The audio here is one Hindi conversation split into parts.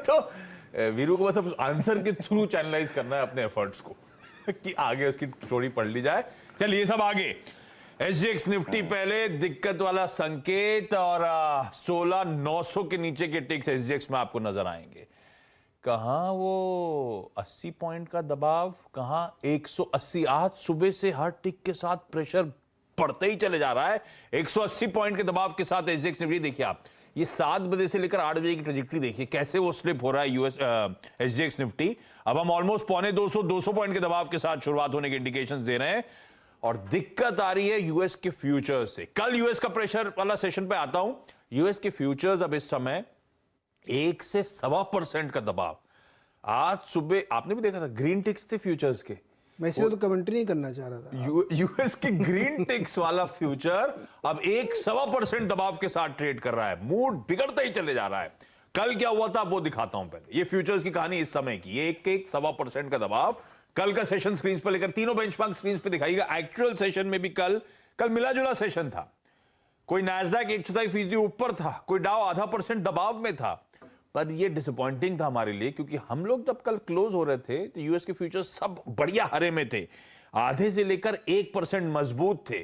तो वीरू को बस अब आंसर के थ्रू चैनलाइज करना है अपने एफर्ट्स को कि आगे उसकी स्टोरी पढ़ ली जाए। चलिए सब आगे। SGX निफ्टी पहले दिक्कत वाला संकेत और 16,900 के नीचे के टिक्स SGX में आपको नजर आएंगे। कहां वो 80 पॉइंट का दबाव, कहां 180। आज सुबह से हर टिक के साथ प्रेशर बढ़ते ही चले जा रहा है। 180 पॉइंट के दबाव के साथ SGX निफ्टी देखिए आप, ये 7 बजे से लेकर 8 बजे की ट्रेजेक्टरी देखिए कैसे वो स्लिप हो रहा है SGX निफ्टी। अब हम ऑलमोस्ट 200 पॉइंट के दबाव के साथ शुरुआत होने के इंडिकेशंस दे रहे हैं और दिक्कत आ रही है यूएस के फ्यूचर्स से। कल यूएस का प्रेशर वाला सेशन पे आता हूं। यूएस के फ्यूचर्स अब इस समय 1 से 1.25% का दबाव। आज सुबह आपने भी देखा था ग्रीन टिक्स थे फ्यूचर्स के। मैं इसलिए तो कमेंट्री नहीं करना चाह रहा था। यूएस के ग्रीन टिक्स वाला फ्यूचर अब 1.25% दबाव के साथ ट्रेड कर रहा है। मूड बिगड़ता ही चले जा रहा है। कल क्या हुआ था वो दिखाता हूं पहले। ये फ्यूचर्स की कहानी इस समय की, 1.25% का दबाव। कल का सेशन स्क्रीन पर लेकर तीनों बेंचमार्क स्क्रीन पे दिखाइएगा। एक्चुअल सेशन में भी कल मिला जुला सेशन था। कोई नैस्डैक 1/4% ऊपर था, कोई डाउ 0.5% दबाव में था। पर ये डिसअपॉइंटिंग था हमारे लिए क्योंकि हम लोग जब कल क्लोज हो रहे थे तो यूएस के फ्यूचर्स सब बढ़िया हरे में थे, आधे से लेकर 1% मजबूत थे।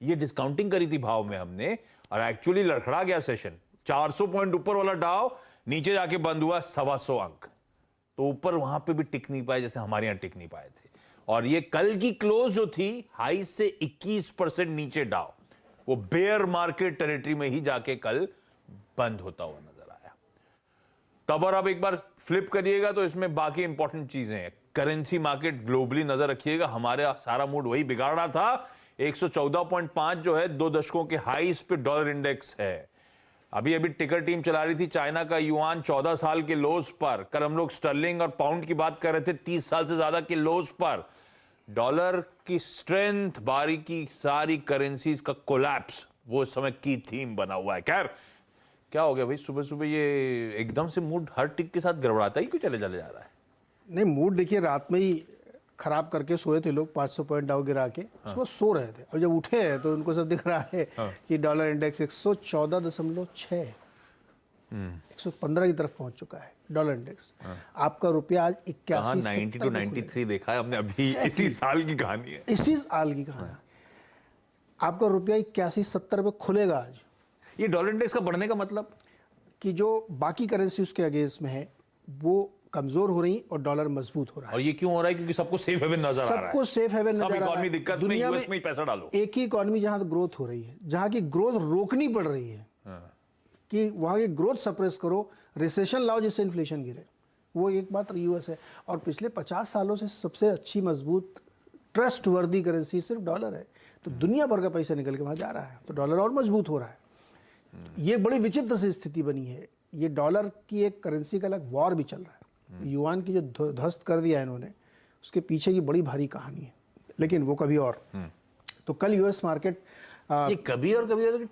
ये डिस्काउंटिंग करी थी भाव में हमने और एक्चुअली लड़खड़ा गया सेशन। 400 पॉइंट ऊपर वाला डाउ नीचे जाके बंद हुआ 125 अंक, तो ऊपर वहां पे भी टिक नहीं पाए जैसे हमारे यहां टिक नहीं पाए थे। और ये कल की क्लोज जो थी हाई से 21% नीचे डाउ, वो बेयर मार्केट टेरिटरी में ही जाके कल बंद होता हुआ नजर आया। तब और अब एक बार फ्लिप करिएगा तो इसमें बाकी इंपॉर्टेंट चीजें हैं। करेंसी मार्केट ग्लोबली नजर रखिएगा, हमारे सारा मूड वही बिगाड़ रहा था। 114.5 जो है 2 दशकों के हाईस पे डॉलर इंडेक्स है। अभी टिकर टीम चला रही थी चाइना का युआन 14 साल के लोज पर। कल हम लोग स्टर्लिंग और पाउंड की बात कर रहे थे 30 साल से ज्यादा के लोज पर। डॉलर की स्ट्रेंथ, बारीकी सारी करेंसीज का कोलैप्स, वो इस समय की थीम बना हुआ है। खैर क्या हो गया भाई, सुबह सुबह ये एकदम से मूड हर टिक के साथ गड़बड़ाता ही क्यों चले जा रहा है? नहीं, मूड देखिए रात में ही खराब करके सोए थे लोग, 500 पॉइंट डाउ गिरा के उसके बाद सो रहे थे। और जब उठे हैं तो उनको सब दिख रहा है कि डॉलर इंडेक्स 114.6 115 की तरफ पहुंच चुका है डॉलर इंडेक्स। आपका रुपया आज 81 90 to 93 देखा है हमने अभी। इसी साल की कहानी है, इसी साल की कहानी। आपका रुपया 81-70 पे खुलेगा आज। ये डॉलर इंडेक्स का बढ़ने का मतलब कि जो बाकी करेंसी उसके अगेंस्ट में है वो कमजोर हो रही और डॉलर मजबूत हो रहा है। और ये क्यों हो रहा है? क्योंकि सबको सेफ हेवन नजर आ रहा है। सबको सेफ हेवन नजर आ रहा है। इकोनॉमी दिक्कत में, यूएस में ही पैसा डालो। एक ही इकोनॉमी जहां ग्रोथ हो रही है, जहां की ग्रोथ रोकनी पड़ रही है कि वहां की ग्रोथ सप्रेस करो, रिसेशन लाओ जिससे इन्फ्लेशन गिरे, वो एकमात्र यूएस है। और पिछले 50 सालों से सबसे अच्छी मजबूत ट्रस्ट वर्दी करेंसी सिर्फ डॉलर है। तो दुनिया भर का पैसा निकल के वहां जा रहा है तो डॉलर और मजबूत हो रहा है। ये बड़ी विचित्र सी स्थिति बनी है। ये डॉलर की एक करेंसी का अलग वॉर भी चल रहा है। युआन की जो ध्वस्त कर दिया इन्होंने, उसके पीछे की बड़ी भारी कहानी है, लेकिन वो कभी और। तो कल यूएस मार्केट ये कभी और टीजर